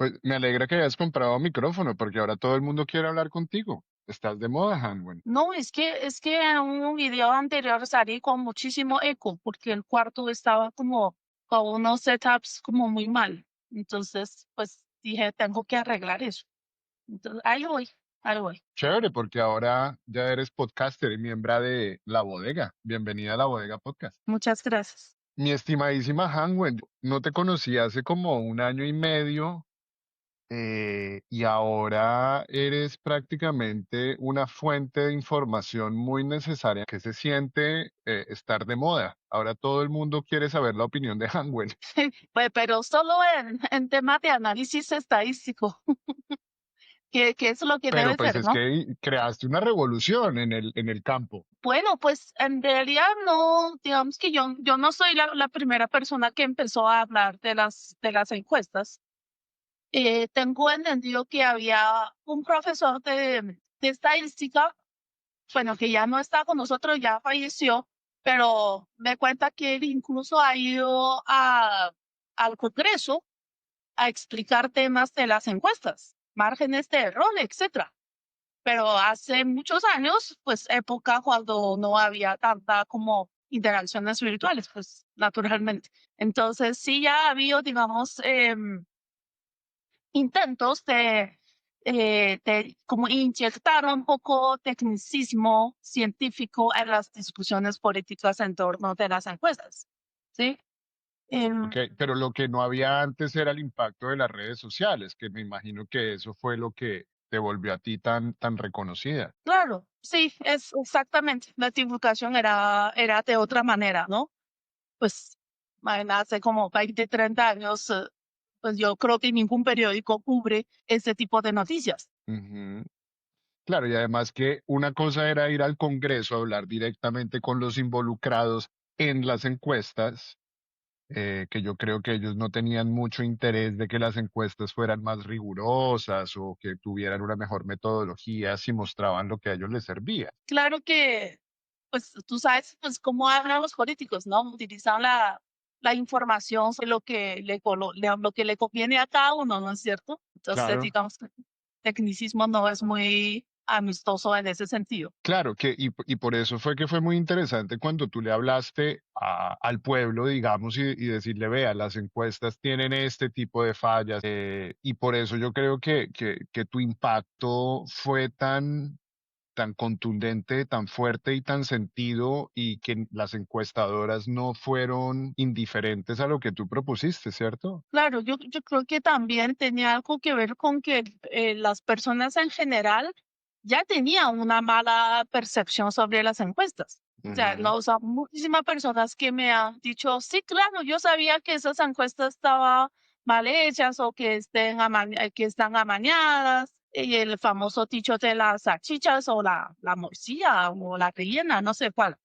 Pues me alegra que hayas comprado micrófono porque ahora todo el mundo quiere hablar contigo. Estás de moda, Hanwen. No, es que en un video anterior salí con muchísimo eco porque el cuarto estaba como con unos setups como muy mal. Entonces, pues dije, tengo que arreglar eso. Entonces, ahí voy, ahí voy. Chévere, porque ahora ya eres podcaster y miembro de La Bodega. Bienvenida a La Bodega Podcast. Muchas gracias. Mi estimadísima Hanwen, no te conocí hace como un año y medio y ahora eres prácticamente una fuente de información muy necesaria. ¿Qué se siente estar de moda? Ahora todo el mundo quiere saber la opinión de Hanwen. Pues, pero solo en temas de análisis estadístico, que es lo que Pero debe pues ser, es ¿no? que creaste una revolución en el campo. Bueno, pues en realidad no, digamos que yo no soy la primera persona que empezó a hablar de las encuestas. Tengo entendido que había un profesor de estadística, bueno, que ya no está con nosotros, ya falleció, pero me cuenta que él incluso ha ido al Congreso a explicar temas de las encuestas, márgenes de error, etcétera. Pero hace muchos años, pues época cuando no había tanta como interacciones virtuales, pues naturalmente. Entonces sí ya ha habido, digamos, intentos de como inyectar un poco tecnicismo científico en las discusiones políticas en torno de las encuestas, ¿sí? Ok, Em, pero lo que no había antes era el impacto de las redes sociales, que me imagino que eso fue lo que te volvió a ti tan reconocida. claro, sí, es exactamente. La divulgación era de otra manera, ¿no? Pues, hace como 20, 30 años, pues yo creo que ningún periódico cubre ese tipo de noticias. Ujú. Claro, y además que una cosa era ir al Congreso a hablar directamente con los involucrados en las encuestas, que yo creo que ellos no tenían mucho interés de que las encuestas fueran más rigurosas o que tuvieran una mejor metodología si mostraban lo que a ellos les servía. Claro que, pues tú sabes, pues cómo hablan los políticos, ¿no? Utilizan la información sobre lo que le conviene a cada uno, ¿no es cierto? Entonces, Claro. digamos que el tecnicismo no es muy amistoso en ese sentido. Claro, y por eso fue que fue muy interesante cuando tú le hablaste al pueblo, digamos, y decirle, vea, las encuestas tienen este tipo de fallas, y por eso yo creo que tu impacto fue tan contundente, tan fuerte y tan sentido, y que las encuestadoras no fueron indiferentes a lo que tú propusiste, ¿cierto? Claro, yo creo que también tenía algo que ver con que las personas en general ya tenían una mala percepción sobre las encuestas. O sea, Ujú. no, o sea, muchísimas personas que me han dicho, sí, claro, yo sabía que esas encuestas estaban mal hechas o que están amañadas. Y el famoso dicho de las salchichas o la morcilla o la rellena, no sé cuál.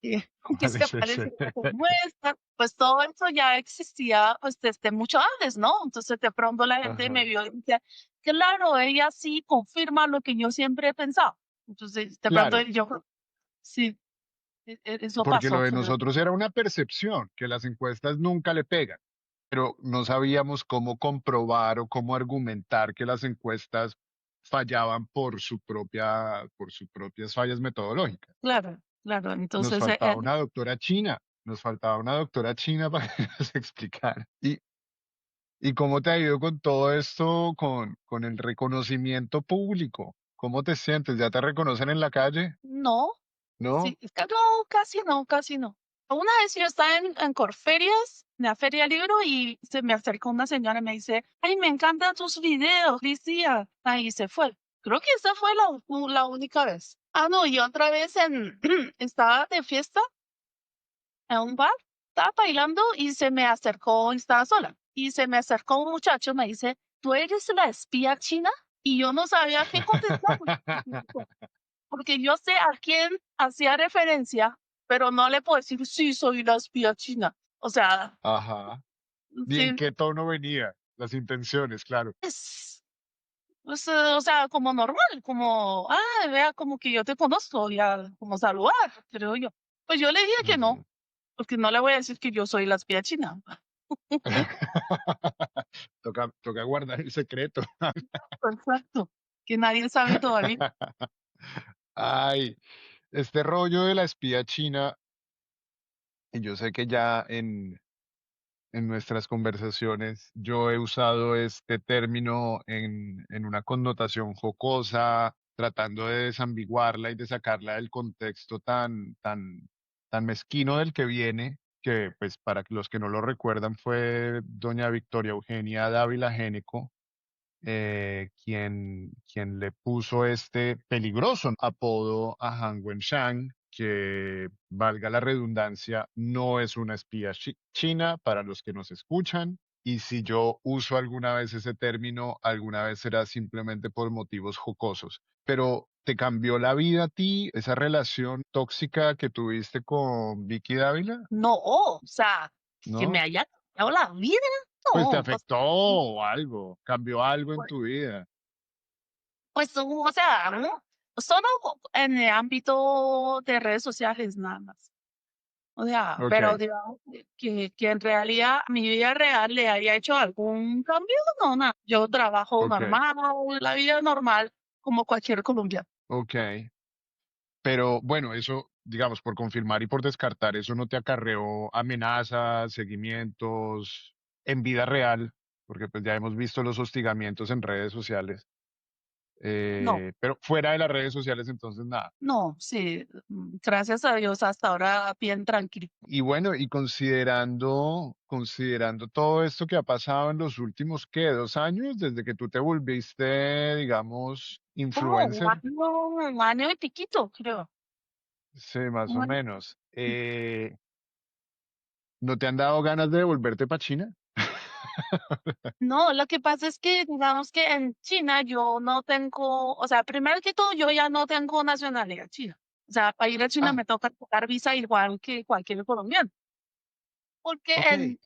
Que Sí, se sí, sí. parece a como esta, pues todo eso ya existía pues desde mucho antes, ¿no? Entonces de pronto la gente me Ajá. vio y decía, claro, ella sí confirma lo que yo siempre he pensado. Entonces de pronto Claro. yo, sí, eso Porque lo pasó. de nosotros era una percepción, que las encuestas nunca le pegan, pero no sabíamos cómo comprobar o cómo argumentar que las encuestas fallaban por sus propias fallas metodológicas. Claro, claro. Nos Entonces, faltaba una doctora china, nos faltaba una doctora china para que nos explicara. ¿Y cómo te ha ido con todo esto, con el reconocimiento público? ¿Cómo te sientes? ¿Ya te reconocen en la calle? no, ¿No? sí, es que no, casi no, casi no. Una vez yo estaba en Corferias, en la Feria del Libro, y se me acercó una señora y me dice, ay, me encantan tus videos, Licia. Ahí se fue. Creo que esa fue la única vez. Ah, no, y otra vez estaba de fiesta en un bar, estaba bailando y se me acercó, estaba sola, y se me acercó un muchacho, me dice, ¿tú eres la espía china? Y yo no sabía qué contestar. Porque yo sé a quién hacía referencia, pero no le puedo decir, sí, soy la espía china. O sea, Ajá. ¿Y en sí, qué tono venía? Las intenciones, claro. es, pues, o sea, como normal, como, vea, como que yo te conozco, ya, como saludar, creo yo. Pues yo le dije que no, Ujú. porque no le voy a decir que yo soy la espía china. toca guardar el secreto. Exacto, que nadie sabe todavía. Ay, este rollo de la espía china, y yo sé que ya en nuestras conversaciones yo he usado este término en una connotación jocosa, tratando de desambiguarla y de sacarla del contexto tan mezquino del que viene, que pues para los que no lo recuerdan fue doña Victoria Eugenia Dávila Génico, quien le puso este peligroso apodo a Han Wenshang, que, valga la redundancia, no es una espía china para los que nos escuchan. Y si yo uso alguna vez ese término, alguna vez será simplemente por motivos jocosos. Pero ¿te cambió la vida a ti esa relación tóxica que tuviste con Vicky Dávila? No, o sea, que me ¿No? haya cambiado la vida, Pues te no. O sea, afectó o algo, cambió algo en pues, tu vida. o sea, ¿no? Solo en el ámbito de redes sociales nada más. O sea, Ok, pero digamos que en realidad mi vida real le haya hecho algún cambio, no, nada. Yo trabajo ok. normal, la vida normal, como cualquier colombiano. Ok, pero bueno, eso, digamos, por confirmar y por descartar, eso no te acarreó amenazas, seguimientos en vida real, porque pues ya hemos visto los hostigamientos en redes sociales, No, pero fuera de las redes sociales, entonces nada. no, sí, gracias a Dios hasta ahora bien tranquilo. Y bueno, y considerando todo esto que ha pasado en los últimos, ¿qué? 2 años, desde que tú te volviste, digamos, Como influencer, un año y piquito, creo. sí, más Un o año menos. y- ¿No te han dado ganas de volverte para China? No, lo que pasa es que digamos que en China yo no tengo, o sea, primero que todo yo ya no tengo nacionalidad china. O sea, para ir a China Ah, me toca sacar visa igual que cualquier colombiano, porque ok.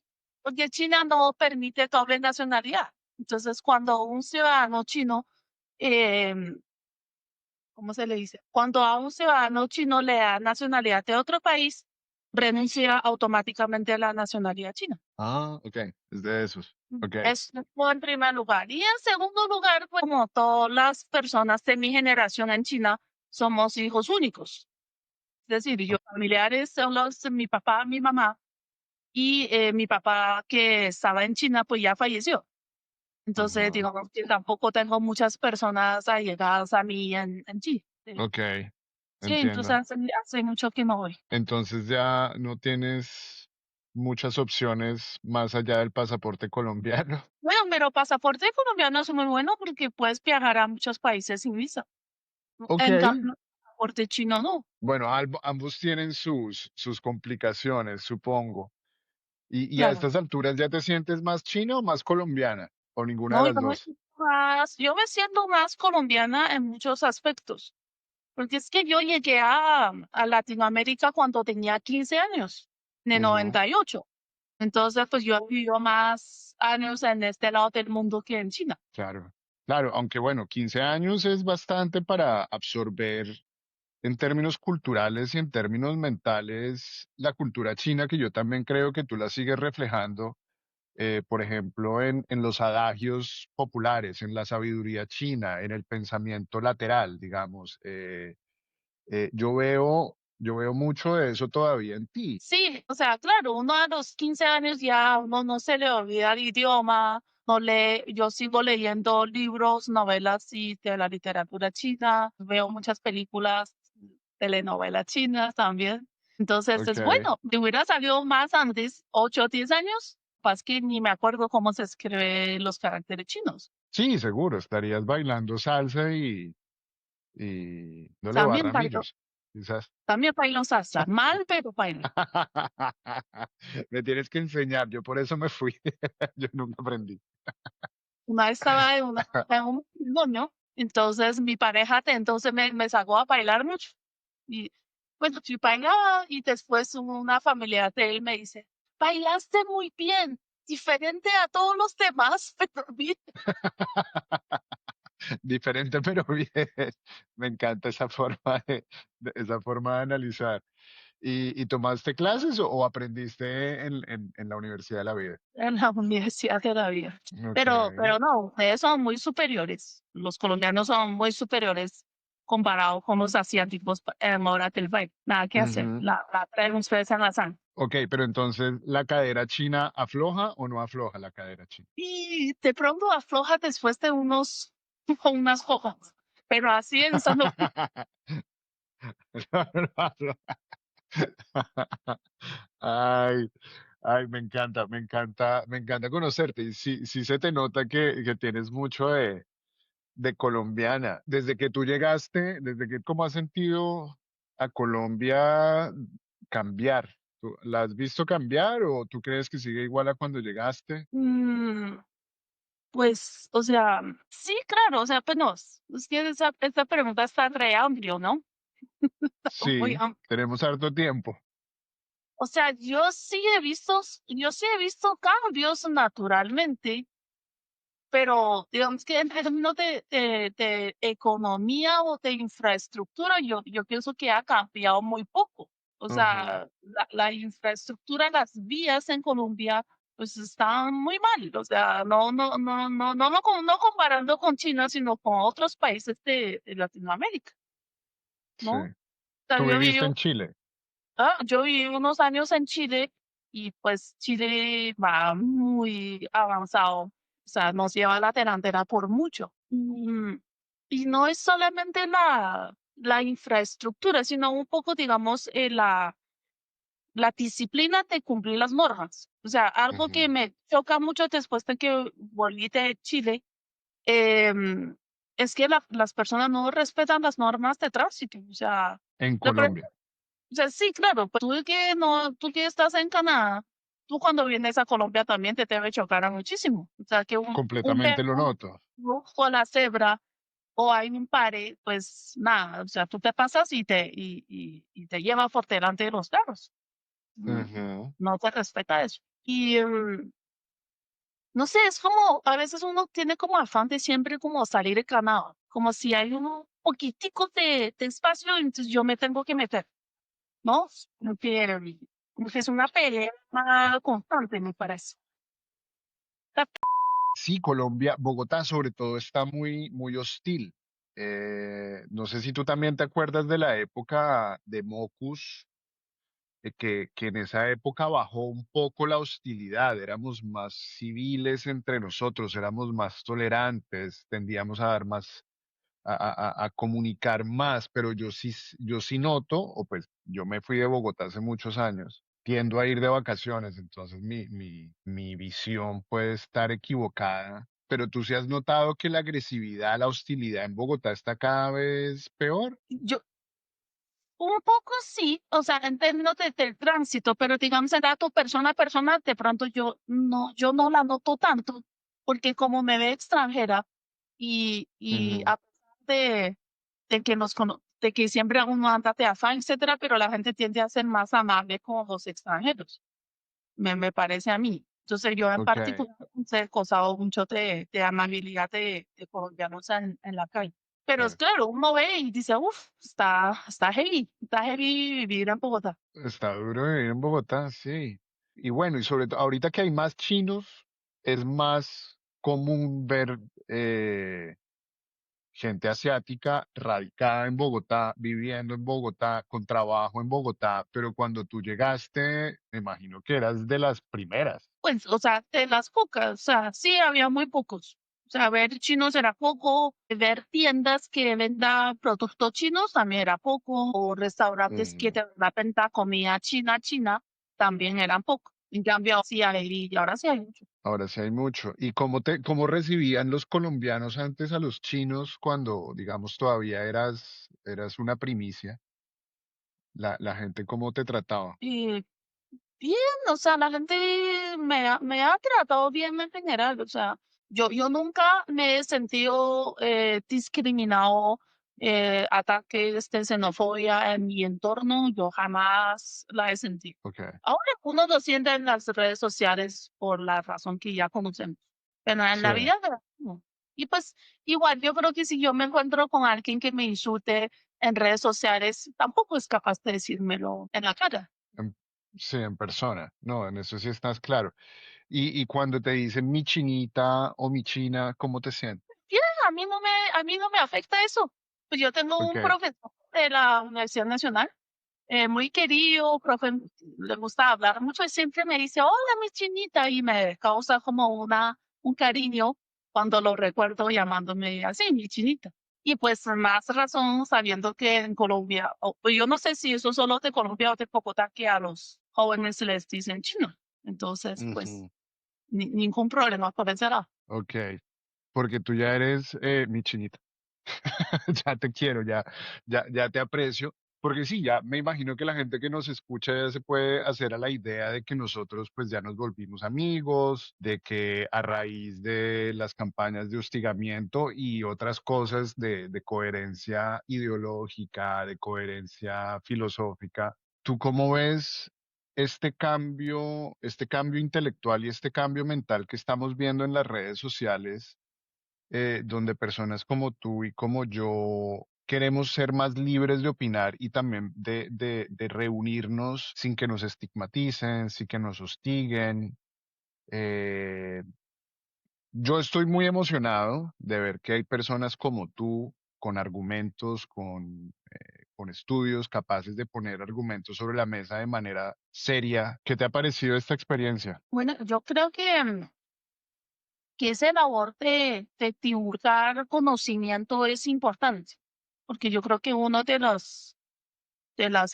porque China no permite doble nacionalidad. Entonces, cuando un ciudadano chino, em, ¿cómo se le dice? Cuando a un ciudadano chino le da nacionalidad de otro país, renuncia automáticamente a la nacionalidad china. Ah, ok. Es de esos. Ok, Es en primer lugar. Y en segundo lugar, pues como todas las personas de mi generación en China, somos hijos únicos. Es decir, yo familiares son los de mi papá, mi mamá, y mi papá que estaba en China, pues ya falleció. Entonces, ajá, digamos que tampoco tengo muchas personas allegadas a mí en Chile. Sí, ok, sí, entonces entiendo. hace mucho que no voy. Entonces ya no tienes muchas opciones más allá del pasaporte colombiano. Bueno, pero pasaporte colombiano es muy bueno porque puedes viajar a muchos países sin visa. Ok. En cambio, pasaporte chino no. Bueno, ambos tienen sus complicaciones, supongo. Y a Claro. estas alturas ya te sientes más china o más colombiana, o ninguna de No, las dos. yo me siento más colombiana en muchos aspectos, porque es que yo llegué a Latinoamérica cuando tenía 15 años, de Ujú, 98. Entonces, pues yo he vivido más años en este lado del mundo que en China. claro, claro, aunque bueno, 15 años es bastante para absorber en términos culturales y en términos mentales, la cultura china, que yo también creo que tú la sigues reflejando, por ejemplo, en los adagios populares, en la sabiduría china, en el pensamiento lateral, digamos. Yo veo mucho de eso todavía en ti. Sí, o sea, claro, uno a los 15 años ya uno no se le olvida el idioma, no lee, yo sigo leyendo libros, novelas y de la literatura china, veo muchas películas, telenovelas chinas también. Entonces es Ok. bueno, me hubiera salido más antes, 8 o 10 años, pues que ni me acuerdo cómo se escriben los caracteres chinos. Sí, seguro, estarías bailando salsa y dándole También barra a bailo, millos, quizás. también bailo salsa, mal, pero bailo. Me tienes que enseñar, yo por eso me fui. Yo nunca aprendí. Una vez estaba en un matrimonio, entonces mi pareja entonces me sacó a bailar mucho. Y bueno, yo bailaba y después una familiar de él me dice, bailaste muy bien, diferente a todos los demás, pero bien. Diferente, pero bien. Me encanta esa forma de analizar. ¿Y tomaste clases o aprendiste en la Universidad de la Vida? en la Universidad de la Vida. Ok. Pero no, ustedes son muy superiores. Los colombianos son muy superiores comparado con los asiáticos en hora del baile. Nada que hacer. Ujú. La traen ustedes en la sangre. Ok, pero entonces, ¿la cadera china afloja o no afloja la cadera china? Y de pronto afloja después de unas hojas. Pero así en sano. No, no afloja. Ay, ay, me encanta conocerte. Y sí, sí se te nota que tienes mucho de colombiana. Desde que tú llegaste, desde que, ¿cómo has sentido a Colombia cambiar? ¿La has visto cambiar o tú crees que sigue igual a cuando llegaste? Mm, pues, o sea, sí, claro, o sea, pues no, es que esa pregunta está re amplio, ¿no? Muy Sí, amplio. tenemos harto tiempo. O sea, yo sí he visto cambios naturalmente, pero digamos que en términos de economía o de infraestructura, yo pienso que ha cambiado muy poco. O Ujú. sea, la infraestructura, las vías en Colombia, pues están muy mal. O sea, no comparando con China, sino con otros países de Latinoamérica, Sí. ¿no? O sea, ¿Tú viviste en Chile? yo viví unos años en Chile y pues Chile va muy avanzado, o sea, nos lleva a la delantera por mucho. Y no es solamente la infraestructura, sino un poco, digamos, la disciplina de cumplir las normas. O sea, algo que Ujú. me choca mucho después de que volví de Chile, em, es que las personas no respetan las normas de tránsito. O sea, En le Colombia, o sea, sí, claro, pues tú que no, tú que estás en Canadá, tú cuando vienes a Colombia también te debe chocar a muchísimo. O sea, que un completamente lo perro noto. rojo a la cebra o hay un pare, pues nada, o sea, tú te pasas y te lleva por delante de los carros. Mm, Ujú. No te respeta eso. Y no sé, es como, a veces uno tiene como afán de siempre como salir de Canadá, como si hay un poquitico de espacio, entonces yo me tengo que meter. ¿No? Como que es una pelea constante, me parece. Ta- Sí, Colombia, Bogotá sobre todo está muy, muy hostil. No sé si tú también te acuerdas de la época de Mocus, que en esa época bajó un poco la hostilidad, éramos más civiles entre nosotros, éramos más tolerantes, tendíamos a dar más, a comunicar más, pero yo sí noto, o pues yo me fui de Bogotá hace muchos años, tiendo a ir de vacaciones, entonces mi visión puede estar equivocada, pero tú sí has notado que la agresividad, la hostilidad en Bogotá está cada vez peor. Yo, un poco sí, o sea, en términos del tránsito, pero digamos, el dato persona a persona, de pronto yo no la noto tanto, porque como me ve extranjera y Ujú. a pesar de que de que siempre uno anda de afán, etcétera, pero la gente tiende a ser más amable con los extranjeros. Me parece a mí. Entonces, yo en Ok, particular he gozado mucho de amabilidad de colombianos en la calle. Pero es sí. claro, uno ve y dice, uff, está heavy vivir en Bogotá. Está duro vivir en Bogotá, sí. Y bueno, y sobre todo, ahorita que hay más chinos, es más común ver gente asiática radicada en Bogotá, viviendo en Bogotá, con trabajo en Bogotá, pero cuando tú llegaste, me imagino que eras de las primeras. Pues, o sea, de las pocas, o sea, sí había muy pocos. O sea, ver chinos era poco, ver tiendas que vendan productos chinos también era poco, o restaurantes que Ujú. te venda comida china, también eran poco. En cambio, sí hay, y ahora sí hay mucho. Ahora sí hay mucho. ¿Y cómo recibían los colombianos antes a los chinos cuando, digamos, todavía eras una primicia? La gente, ¿cómo te trataba? Y bien, o sea, la gente me ha tratado bien en general, o sea, yo nunca me he sentido discriminado, ataques de xenofobia en mi entorno, yo jamás la he sentido. Ok, Ahora uno lo siente en las redes sociales por la razón que ya conocemos, pero en sí. la vida real, no. Y pues igual yo creo que si yo me encuentro con alguien que me insulte, en redes sociales tampoco es capaz de decírmelo en la cara. En- sí, en persona. No, en eso sí estás claro. Y cuando te dicen mi chinita o mi china, ¿cómo te sientes? Bien, a mí no me afecta eso. Pues yo tengo un Ok. profesor de la Universidad Nacional, muy querido, profe, le gusta hablar mucho y siempre me dice, hola, mi chinita, y me causa como un cariño cuando lo recuerdo llamándome así, mi chinita. Y pues más razón sabiendo que en Colombia, pues yo no sé si eso solo de Colombia o de Bogotá, que a los jóvenes les dicen chino. Entonces, pues Ujú. ningún problema por ese lado. Ok. Porque tú ya eres mi chinita. Ya te quiero, ya te aprecio, porque sí, ya me imagino que la gente que nos escucha ya se puede hacer a la idea de que nosotros pues ya nos volvimos amigos, de que a raíz de las campañas de hostigamiento y otras cosas de coherencia ideológica, de coherencia filosófica, ¿tú cómo ves este cambio intelectual y este cambio mental que estamos viendo en las redes sociales? Donde personas como tú y como yo queremos ser más libres de opinar y también de reunirnos sin que nos estigmaticen, sin que nos hostiguen. Eh, yo estoy muy emocionado de ver que hay personas como tú, con argumentos, con estudios, capaces de poner argumentos sobre la mesa de manera seria. ¿Qué te ha parecido esta experiencia? Bueno, yo creo que esa labor de divulgar conocimiento es importante, porque yo creo que uno de las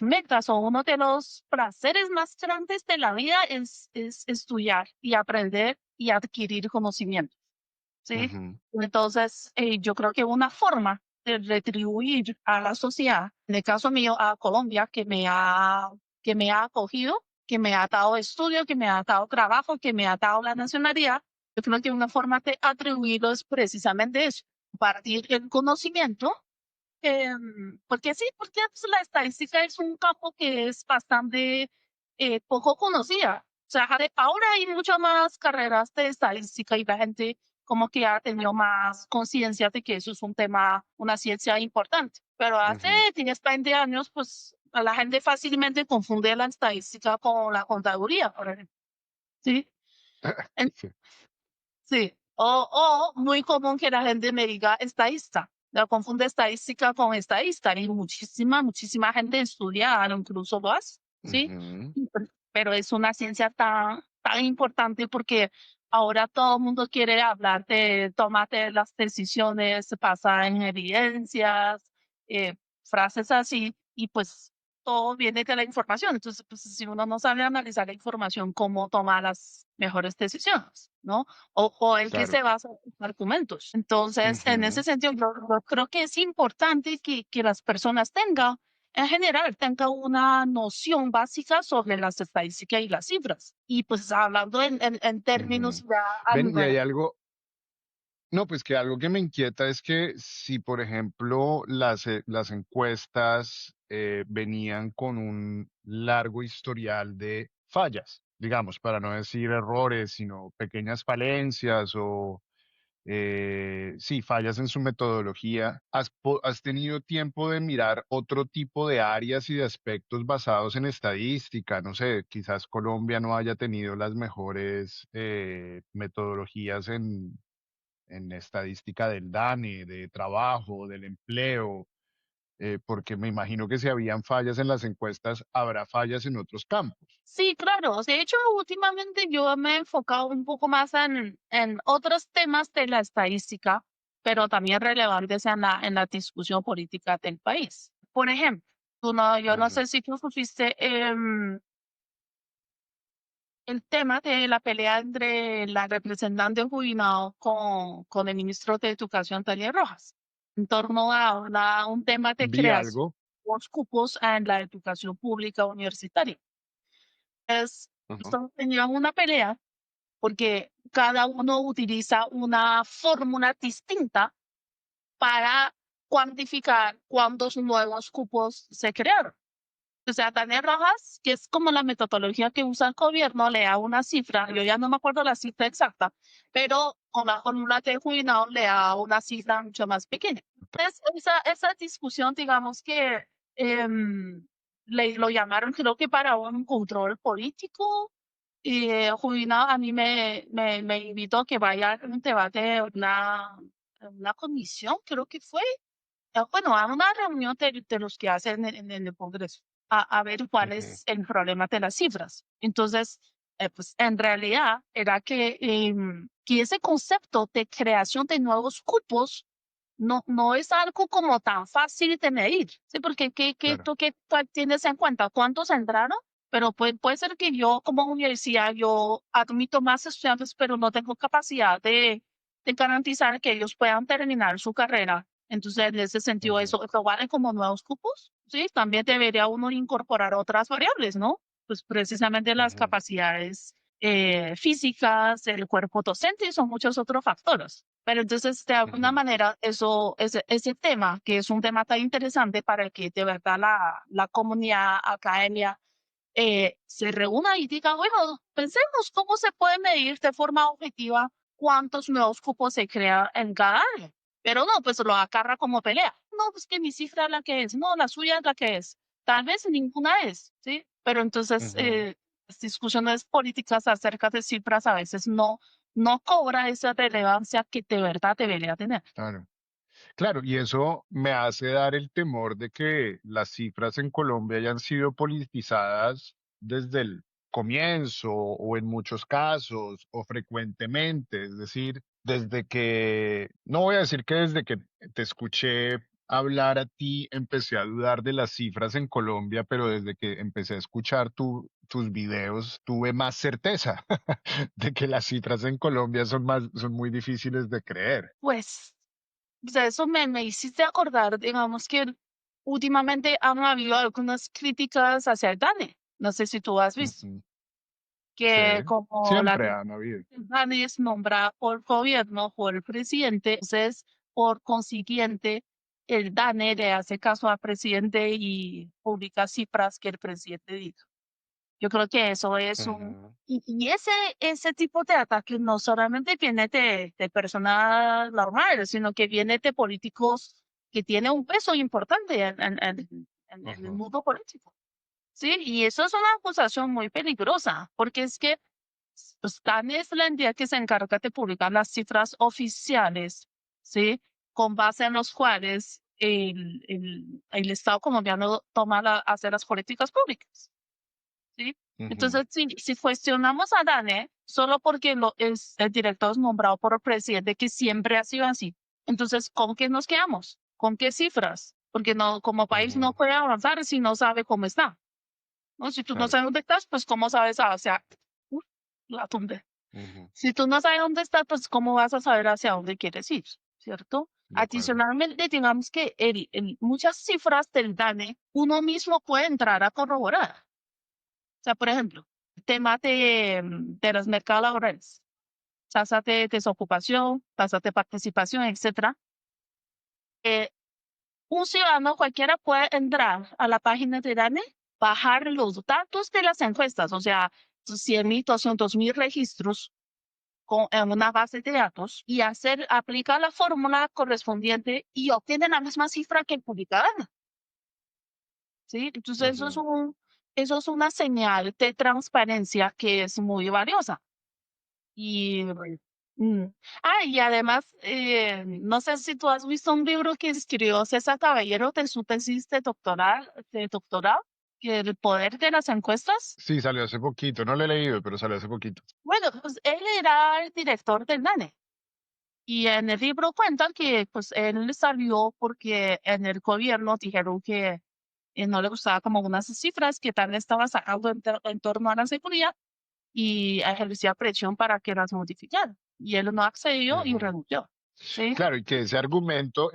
metas o uno de los placeres más grandes de la vida es estudiar y aprender y adquirir conocimiento, ¿sí? Ujú, Entonces, yo creo que una forma de retribuir a la sociedad, en el caso mío, a Colombia, que me ha acogido, que me ha dado estudio, que me ha dado trabajo, que me ha dado la nacionalidad, yo creo que una forma de atribuirlo es precisamente eso, compartir el conocimiento, porque sí, porque pues, la estadística es un campo que es bastante poco conocida. O sea, ahora hay muchas más carreras de estadística y la gente como que ha tenido más conciencia de que eso es un tema, una ciencia importante. Pero hace ujú. 10, 20 años, pues a la gente fácilmente confunde la estadística con la contaduría, por ejemplo. ¿Sí? Sí. Sí, muy común que la gente me diga estadista. La confunde estadística con estadista y muchísima gente estudia, incluso lo hace, ¿sí? Ujú. Pero es una ciencia tan importante porque ahora todo el mundo quiere hablar de tomate las decisiones, se basa en evidencias, frases así, y pues todo viene de la información. Entonces, pues si uno no sabe analizar la información, ¿cómo toma las mejores decisiones? ¿No? O en qué Claro. se basan los argumentos. Entonces, en ese Ujú. sentido, yo creo que es importante que las personas tengan, en general, tengan una noción básica sobre las estadísticas y las cifras. Y pues hablando en términos Ujú. ya a Ven, y hay nivel. algo, no, pues que algo que me inquieta es que si, por ejemplo, las encuestas venían con un largo historial de fallas, digamos, para no decir errores, sino pequeñas falencias o, sí, fallas en su metodología, ¿has tenido tiempo de mirar otro tipo de áreas y de aspectos basados en estadística? No sé, quizás Colombia no haya tenido las mejores metodologías en estadística del DANE, de trabajo, del empleo, porque me imagino que si habían fallas en las encuestas, habrá fallas en otros campos. Sí, claro. De hecho, últimamente yo me he enfocado un poco más en otros temas de la estadística, pero también relevantes en la discusión política del país. Por ejemplo, yo no Ujú. sé si tú supiste el tema de la pelea entre la representante jubilado con el ministro de Educación, Daniel Rojas, en torno a un tema de Vi creación algo. de los cupos en la educación pública universitaria. Ajá. Esto tenía una pelea porque cada uno utiliza una fórmula distinta para cuantificar cuántos nuevos cupos se crearon. O sea, Daniel Rojas, que es como la metodología que usa el gobierno, le da una cifra, yo ya no me acuerdo la cifra exacta, pero con la fórmula de Juinao le da una cifra mucho más pequeña. Entonces, esa discusión, digamos que lo llamaron, creo que para un control político, y Juinao a mí me invitó a que vaya a un debate, una comisión, creo que fue, bueno, a una reunión de los que hacen en el Congreso, a ver cuál Ujú, es el problema de las cifras. Entonces, pues en realidad era que ese concepto de creación de nuevos cupos no es algo como tan fácil de medir, ¿sí? Porque claro. tú tienes en cuenta cuántos entraron, pero puede ser que yo como universidad, yo admito más estudiantes, pero no tengo capacidad de garantizar que ellos puedan terminar su carrera. Entonces, en ese sentido, Ujú, eso vale como nuevos cupos, ¿sí? También debería uno incorporar otras variables, ¿no? Pues precisamente las ujú, capacidades físicas, el cuerpo docente y son muchos otros factores. Pero entonces, de alguna ujú, manera, ese tema, que es un tema tan interesante para que de verdad la comunidad academia se reúna y diga, bueno, pensemos cómo se puede medir de forma objetiva cuántos nuevos cupos se crean en cada año. Pero no, pues lo agarra como pelea. No, pues que mi cifra es la que es, no, la suya es la que es. Tal vez ninguna es, ¿sí? Pero entonces ujú, las discusiones políticas acerca de cifras a veces no cobra esa relevancia que de verdad debería tener. claro. Claro, y eso me hace dar el temor de que las cifras en Colombia hayan sido politizadas desde el comienzo o en muchos casos o frecuentemente. Es decir, desde que, no voy a decir que desde que te escuché hablar a ti empecé a dudar de las cifras en Colombia, pero desde que empecé a escuchar tus videos tuve más certeza de que las cifras en Colombia son muy difíciles de creer. Pues, o sea, eso me hiciste acordar, digamos que últimamente han habido algunas críticas hacia el DANE. No sé si tú has visto, Ujú. Sí, que como siempre han habido. el DANE es nombrada por gobierno, por el presidente, entonces, por consiguiente, el DANE le hace caso al presidente y publica cifras que el presidente dijo. Yo creo que eso es Ujú, y ese tipo de ataques no solamente viene de personas normales, sino que viene de políticos que tienen un peso importante en el ujú, mundo político, ¿sí? Y eso es una acusación muy peligrosa, porque es que pues, TAN es la entidad que se encarga de publicar las cifras oficiales, ¿sí? Con base en los cuales el Estado colombiano hace las políticas públicas. ¿Sí? ujú, Entonces, si cuestionamos a Dane solo porque el director es nombrado por el presidente, que siempre ha sido así, entonces, ¿con qué nos quedamos? ¿Con qué cifras? Porque no, como país no ujú, puede avanzar si no sabe cómo está, ¿no? Si tú no claro, sabes dónde estás, pues ¿cómo sabes? O sea, uf, la tumbé. ujú, Si tú no sabes dónde estás, pues ¿cómo vas a saber hacia dónde quieres ir? ¿Cierto? de acuerdo. Adicionalmente, digamos que muchas cifras del DANE uno mismo puede entrar a corroborar. O sea, por ejemplo, el tema de los mercados laborales, tasas de desocupación, tasas de participación, etcétera. Eh, un ciudadano cualquiera puede entrar a la página de DANE, bajar los datos de las encuestas, o sea, 100.000, 200.000 registros en una base de datos y aplicar la fórmula correspondiente y obtiene la misma cifra que el publicado, ¿sí? Entonces, Ujú, eso es una señal de transparencia que es muy valiosa. Y, mm, y además, no sé si tú has visto un libro que escribió César Caballero de su tesis de doctorado, que el poder de las encuestas. sí, salió hace poquito, no lo he leído, pero salió hace poquito. Bueno, pues él era el director del DANE. Y en el libro cuenta que pues él salió porque en el gobierno dijeron que no le gustaba como unas cifras que tal estaba sacando en torno a la seguridad y ejercía presión para que las modificaran. Y él no accedió y Ujú. renunció. ¿Sí? Claro, y que ese argumento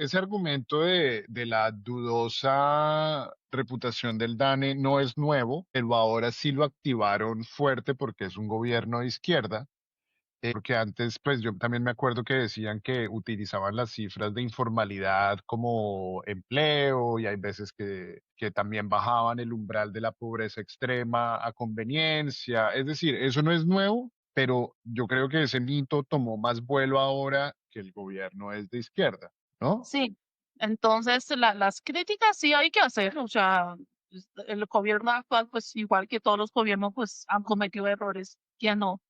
de la dudosa reputación del DANE no es nuevo, pero ahora sí lo activaron fuerte porque es un gobierno de izquierda. Porque antes, pues yo también me acuerdo que decían que utilizaban las cifras de informalidad como empleo y hay veces que también bajaban el umbral de la pobreza extrema a conveniencia. Es decir, eso no es nuevo, pero yo creo que ese mito tomó más vuelo ahora que el gobierno es de izquierda, ¿no? Sí, entonces las críticas sí hay que hacer, o sea, el gobierno actual, pues igual que todos los gobiernos, pues han cometido errores, ya no.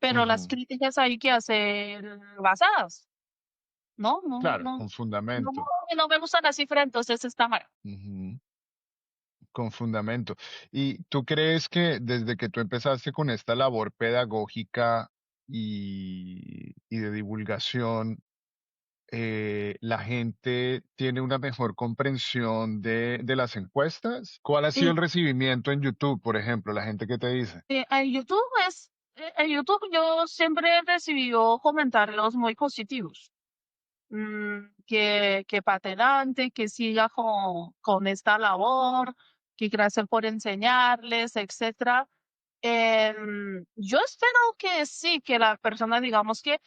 Pero las Ujú. críticas hay que hacer basadas, ¿no? Claro, con No, fundamento. no me gusta la cifra, entonces está mal. Ujú. Con fundamento. ¿Y tú crees que desde que tú empezaste con esta labor pedagógica y de divulgación, la gente tiene una mejor comprensión de las encuestas? ¿Cuál ha sido Y el recibimiento en YouTube, por ejemplo, la gente que te dice? en YouTube yo siempre he recibido comentarios muy positivos. Que para adelante, que siga con esta labor, que gracias por enseñarles, etcétera. Yo espero que sí, que la persona, digamos que,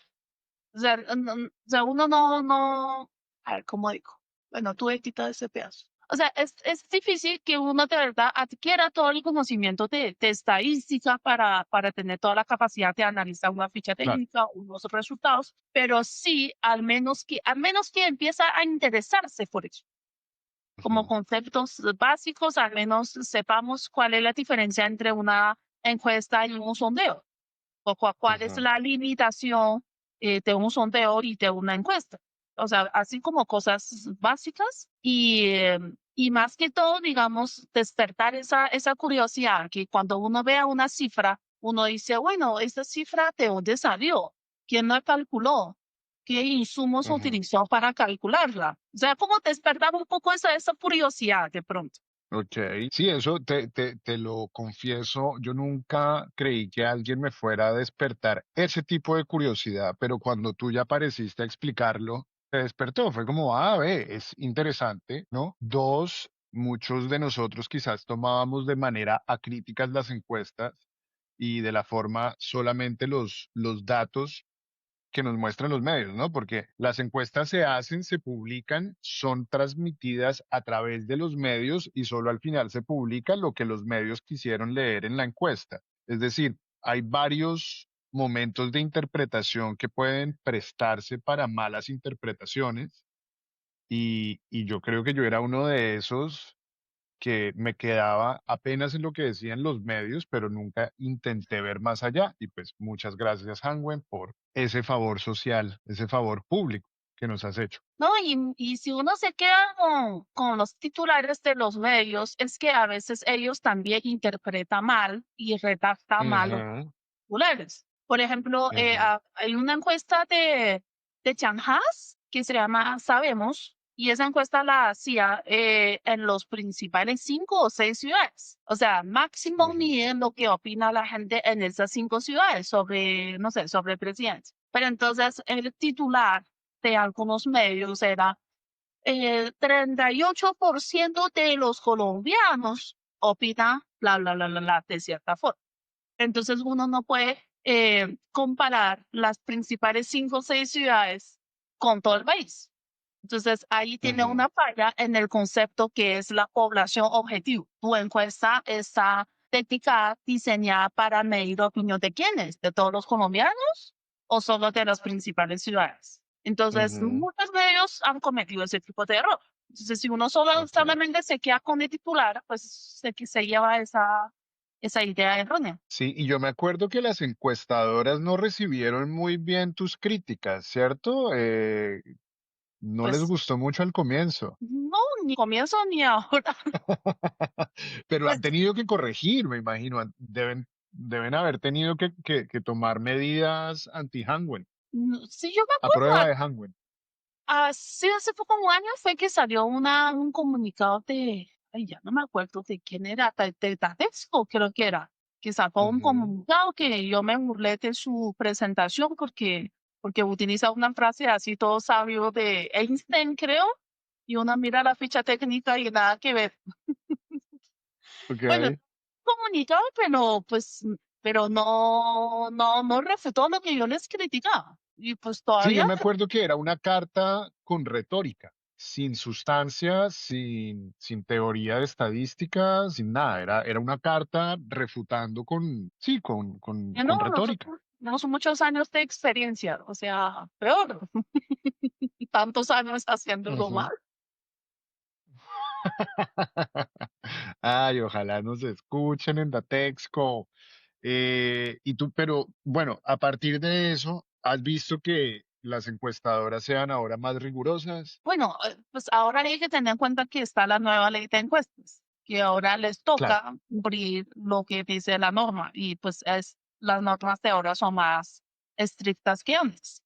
o sea, o sea, uno no, a ver, ¿cómo digo? Bueno, tú edita ese pedazo. O sea, es difícil que uno de verdad adquiera todo el conocimiento de estadística para tener toda la capacidad de analizar una ficha Claro. técnica, unos resultados, pero sí, al menos que empieza a interesarse por eso. Como Ujú, conceptos básicos, al menos sepamos cuál es la diferencia entre una encuesta y un sondeo o cuál es ujú, la limitación de un sondeo y de una encuesta. O sea, así como cosas básicas y más que todo, digamos, despertar esa curiosidad que cuando uno vea una cifra, uno dice, bueno, esta cifra de dónde salió, quién la calculó, qué insumos ujú. utilizó para calcularla. O sea, como despertar un poco esa curiosidad de pronto. Ok, sí, eso te lo confieso, yo nunca creí que alguien me fuera a despertar ese tipo de curiosidad, pero cuando tú ya apareciste a explicarlo, te despertó, fue como, ve, es interesante, ¿no? Dos, muchos de nosotros quizás tomábamos de manera acríticas las encuestas y de la forma solamente los datos que nos muestran los medios, ¿no? Porque las encuestas se hacen, se publican, son transmitidas a través de los medios y solo al final se publica lo que los medios quisieron leer en la encuesta. Es decir, hay varios momentos de interpretación que pueden prestarse para malas interpretaciones y yo creo que yo era uno de esos que me quedaba apenas en lo que decían los medios, pero nunca intenté ver más allá. Y pues muchas gracias, Hanwen, por ese favor social, ese favor público que nos has hecho. No, y si uno se queda con los titulares de los medios, es que a veces ellos también interpretan mal y redactan mal los Ujú, titulares. Por ejemplo, ujú, hay una encuesta de Chanjas que se llama Sabemos, y esa encuesta la hacía en los principales 5 o 6 ciudades. O sea, máximo ujú, miden lo que opina la gente en esas 5 ciudades sobre, no sé, sobre el presidente. Pero entonces el titular de algunos medios era el 38% de los colombianos opina bla, de cierta forma. Entonces uno no puede comparar las principales 5 o 6 ciudades con todo el país. Entonces ahí tiene ujú, una falla en el concepto que es la población objetivo. Tu encuesta está dedicada, diseñada para medir la opinión de quiénes, de todos los colombianos o solo de las principales ciudades. Entonces ujú. muchos medios han cometido ese tipo de error. Entonces si uno solo Ok. solamente se queda con el titular, pues se lleva esa idea errónea. Sí, y yo me acuerdo que las encuestadoras no recibieron muy bien tus críticas, ¿cierto? No les Pues gustó mucho al comienzo. no, ni comienzo ni ahora. Pero han Pues tenido que corregir, me imagino. Deben haber tenido que tomar medidas anti-Hanguen, sí, yo me a acuerdo, prueba de Hanguen. sí, hace poco un año fue que salió un comunicado ay, ya no me acuerdo de quién era, de Tadesco creo que era, que sacó un Ujú, comunicado que yo me burlé de su presentación porque utiliza una frase así todo sabio de Einstein, creo, y uno mira la ficha técnica y nada que ver. Bueno, ok. comunicado, pero pues pero no refutó lo que yo les criticaba. Y pues Sí, yo todavía, me acuerdo que era una carta con retórica, sin sustancia, sin teoría de estadística, sin nada. Era una carta refutando con, sí, no, con retórica. nosotros tenemos muchos años de experiencia, o sea, peor, tantos años haciéndolo Ujú. mal. Ay, ojalá nos escuchen en Datexco. Pero bueno, a partir de eso, ¿has visto que las encuestadoras sean ahora más rigurosas? Bueno, pues ahora hay que tener en cuenta que está la nueva ley de encuestas, que ahora les Claro. toca cumplir lo que dice la norma y pues las normas de ahora son más estrictas que antes,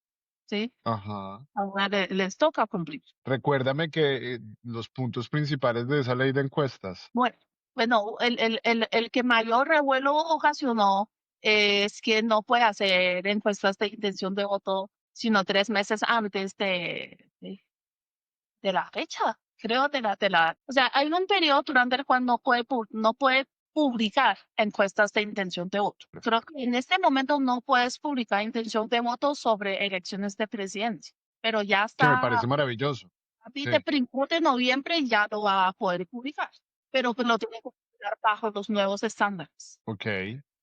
¿sí? Ajá. Ahora les toca cumplir. Recuérdame que los puntos principales de esa ley de encuestas. Bueno, bueno, el que mayor revuelo ocasionó es que no puede hacer encuestas de intención de voto sino 3 meses antes de la fecha, creo, o sea, hay un periodo durante el cual no puede publicar encuestas de intención de voto. Creo que en este momento no puedes publicar intención de voto sobre elecciones de presidencia, pero ya Que me está parece maravilloso. a ti de Sí, primero de noviembre ya lo va a poder publicar, pero pues lo tiene que publicar bajo los nuevos estándares. ok.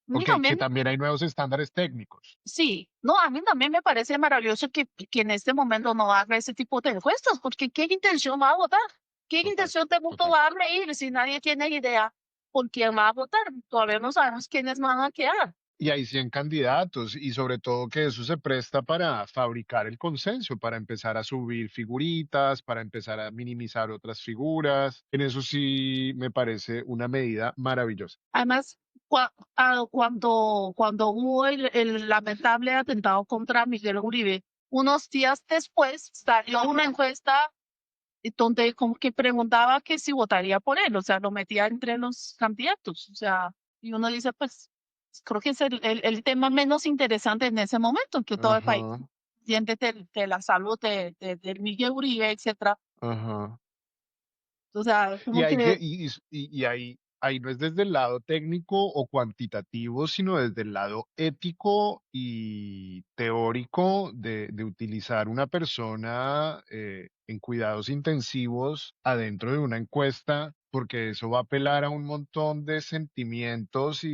A mí Ok, que también, también hay nuevos estándares técnicos. sí, no, a mí también me parece maravilloso que en este momento no haga ese tipo de encuestas, porque ¿qué intención va a votar? ¿Qué Total, intención de voto total. va a leer si nadie tiene idea por quién va a votar? Todavía no sabemos quiénes van a quedar. Y hay 100 candidatos y sobre todo que eso se presta para fabricar el consenso, para empezar a subir figuritas, para empezar a minimizar otras figuras. En eso sí me parece una medida maravillosa. Además, cuando hubo el lamentable atentado contra Miguel Uribe, unos días después salió una encuesta donde como que preguntaba que si votaría por él, o sea, lo metía entre los candidatos, o sea, y uno dice, pues, creo que es el tema menos interesante en ese momento, que todo el país Ajá, pendiente de la salud de Miguel Uribe, etcétera. ajá. O sea, Y como hay que, que, y ahí no es desde el lado técnico o cuantitativo, sino desde el lado ético y teórico de utilizar una persona en cuidados intensivos adentro de una encuesta, porque eso va a apelar a un montón de sentimientos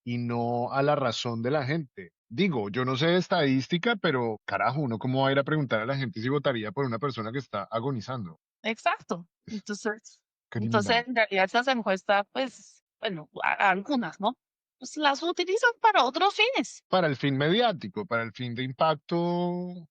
y no a la razón de la gente. Digo, yo no sé de estadística, pero carajo, uno cómo va a ir a preguntar a la gente si votaría por una persona que está agonizando. exacto. Es Entonces, criminal. en realidad esas encuestas, pues, bueno, algunas, ¿no? Pues las utilizan para otros fines. Para el fin mediático, para el fin de impacto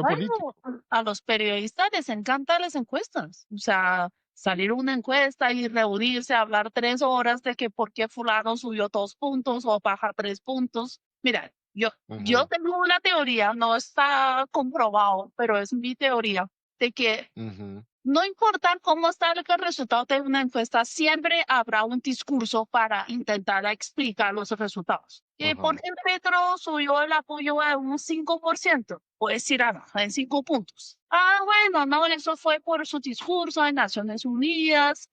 Bueno, político. a los periodistas les encantan las encuestas. O sea, salir una encuesta y reunirse, hablar 3 horas de que por qué fulano subió 2 puntos o baja 3 puntos. Mira, yo Ujú, tengo una teoría, no está comprobado, pero es mi teoría, de que ujú, no importa cómo está el resultado de una encuesta, siempre habrá un discurso para intentar explicar los resultados. Que ajá, porque Petro subió el apoyo a un 5%, puedes ir abajo en 5 puntos. Ah, bueno, no, eso fue por su discurso en Naciones Unidas,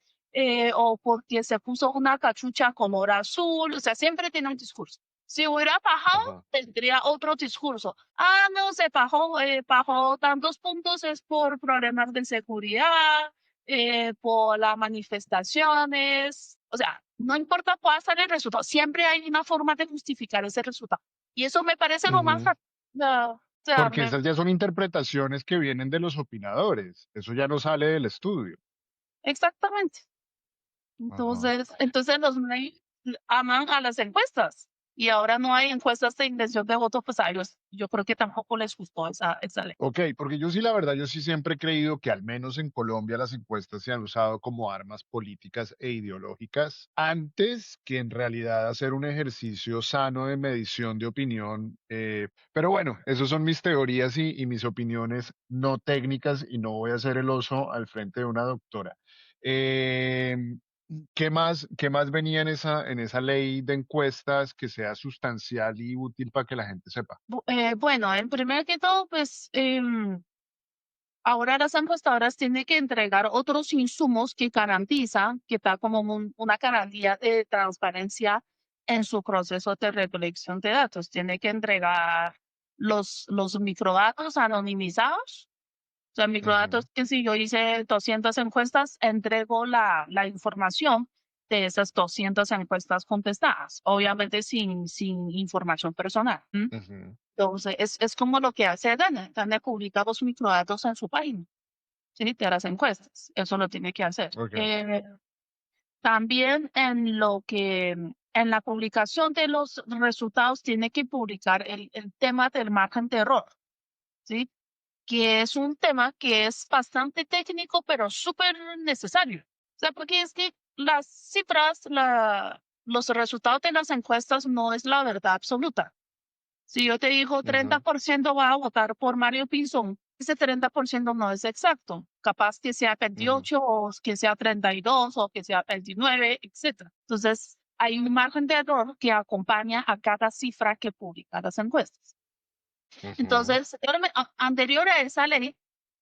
o porque se puso una cachucha color azul, o sea, siempre tiene un discurso. Si hubiera bajado, ajá, tendría otro discurso. Ah, no, bajó tantos puntos es por problemas de seguridad, por las manifestaciones. O sea, no importa cuál sea el resultado, siempre hay una forma de justificar ese resultado. Y eso me parece lo más ujú. fácil. O sea, Porque esas ya son interpretaciones que vienen de los opinadores. Eso ya no sale del estudio. exactamente. Ajá. Entonces los medios aman a las encuestas. Y ahora no hay encuestas de intención de voto, pues a ellos, yo creo que tampoco les gustó esa ley. Ok, porque yo sí, la verdad, yo sí siempre he creído que al menos en Colombia las encuestas se han usado como armas políticas e ideológicas antes que en realidad hacer un ejercicio sano de medición de opinión. Pero bueno, esas son mis teorías y mis opiniones no técnicas y no voy a ser el oso al frente de una doctora. Eh, qué más venía en esa ley de encuestas que sea sustancial y útil para que la gente sepa? Bueno, en primer que todo, pues Ahora las encuestadoras tienen que entregar otros insumos que garantizan que está como una garantía de transparencia en su proceso de recolección de datos. Tiene que entregar los microdatos anonimizados. O sea, Ujú, microdatos que si yo hice 200 encuestas, entrego la información de esas 200 encuestas contestadas, obviamente sin información personal. ¿M? ujú. Entonces, es como lo que hace Dana. Dana publica los microdatos en su página, ¿sí? De las encuestas. Eso lo tiene que hacer. Ok. También en la publicación de los resultados, tiene que publicar el tema del margen de error, ¿sí? Que es un tema que es bastante técnico, pero súper necesario. O sea, porque es que las cifras, los resultados de las encuestas no es la verdad absoluta. Si yo te digo Ujú, 30% va a votar por Mario Pinzón, ese 30% no es exacto. Capaz que sea ujú, 28 o que sea 32 o que sea 29, etcétera. Entonces, hay un margen de error que acompaña a cada cifra que publica las encuestas. ujú. Entonces, anterior a esa ley,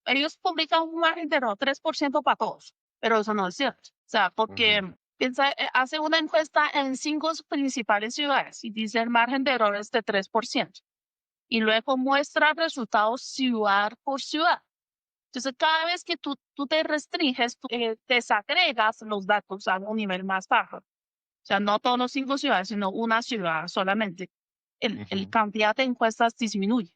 ellos publican un margen de error 3% para todos, pero eso no es cierto. O sea, porque Ujú, piensa, hace una encuesta en 5 principales ciudades y dice el margen de error es de 3% y luego muestra resultados ciudad por ciudad. Entonces, cada vez que tú te restringes, tú, desagregas los datos a un nivel más bajo. O sea, no todos los 5 ciudades, sino una ciudad solamente. El ujú. cantidad de encuestas disminuye.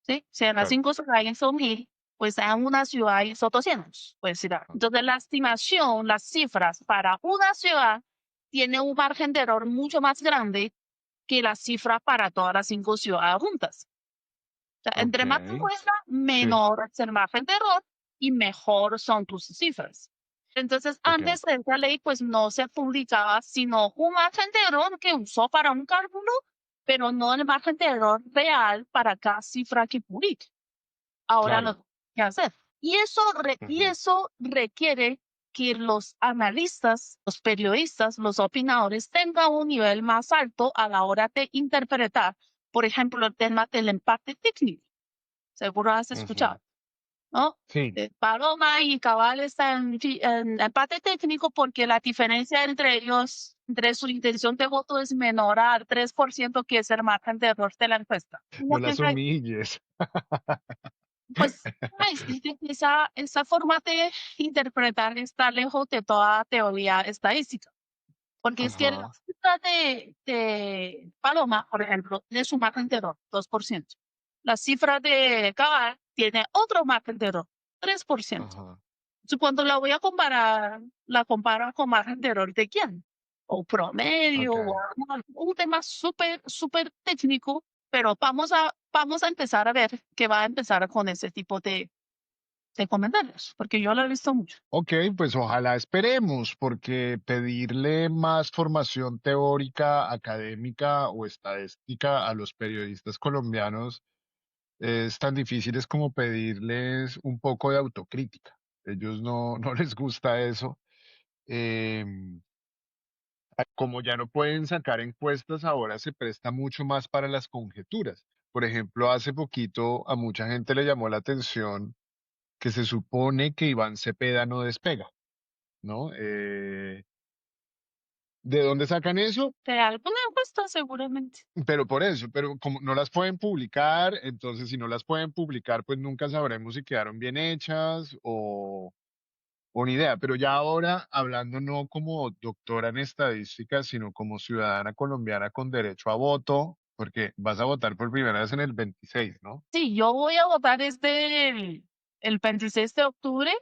¿Sí? Si en las Claro. 5 ciudades son 1000, pues en una ciudad son 200, pues dirá. Entonces, la estimación, las cifras para una ciudad tiene un margen de error mucho más grande que la cifra para todas las 5 ciudades juntas. O sea, Ok. entre más tu muestra, Sí. menor es el margen de error y mejor son tus cifras. Entonces, Ok. antes de esta ley, pues no se publicaba sino un margen de error que usó para un cálculo, pero no el margen de error real para cada cifra que publique. Ahora lo Claro. tiene que hacer. Y Ujú, eso requiere que los analistas, los periodistas, los opinadores tengan un nivel más alto a la hora de interpretar, por ejemplo, el tema del empate técnico. Seguro has ujú. escuchado, ¿no? Sí. Paloma y Cabal están en empate técnico porque la diferencia entre ellos, entre su intención de voto es menor al 3% que es el margen de error de la encuesta. No Como las siempre, humilles. pues, es que esa forma de interpretar está lejos de toda teoría estadística. Porque es que la Ajá. cifra de Paloma, por ejemplo, tiene su margen de error, 2%. La cifra de Cabal tiene otro margen de error, 3%. Ajá. Entonces, cuando la voy a comparar, la comparo con margen de error de quién? O promedio, Ok. o un tema súper, súper técnico, pero vamos a empezar a ver que va a empezar con ese tipo de comentarios, porque yo lo he visto mucho. Ok, pues ojalá esperemos, porque pedirle más formación teórica, académica o estadística a los periodistas colombianos es tan difícil es como pedirles un poco de autocrítica. Ellos no, no les gusta eso. Em, Como ya no pueden sacar encuestas, ahora se presta mucho más para las conjeturas. Por ejemplo, hace poquito a mucha gente le llamó la atención que se supone que Iván Cepeda no despega, ¿no? ¿De dónde sacan eso? De alguna encuesta, seguramente. Pero por eso, pero como no las pueden publicar, entonces si no las pueden publicar, pues nunca sabremos si quedaron bien hechas o ni idea. Pero ya ahora, hablando no como doctora en estadística, sino como ciudadana colombiana con derecho a voto, porque vas a votar por primera vez en el 26, ¿no? Sí, yo voy a votar el 26 de octubre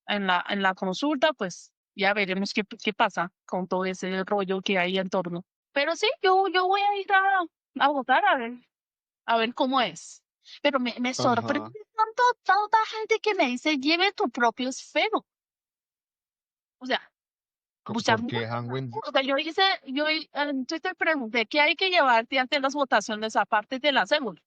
en la consulta, pues ya veremos qué pasa con todo ese rollo que hay en torno. Pero sí, yo voy a ir a votar a ver cómo es. Pero me sorprende Ajá. tanto tanta gente que me dice, lleve tu propio esfero. O sea, mucha ¿Por gente. qué Hanwen? O sea, yo en Twitter pregunté, ¿qué hay que llevarte ante las votaciones aparte de la cédula?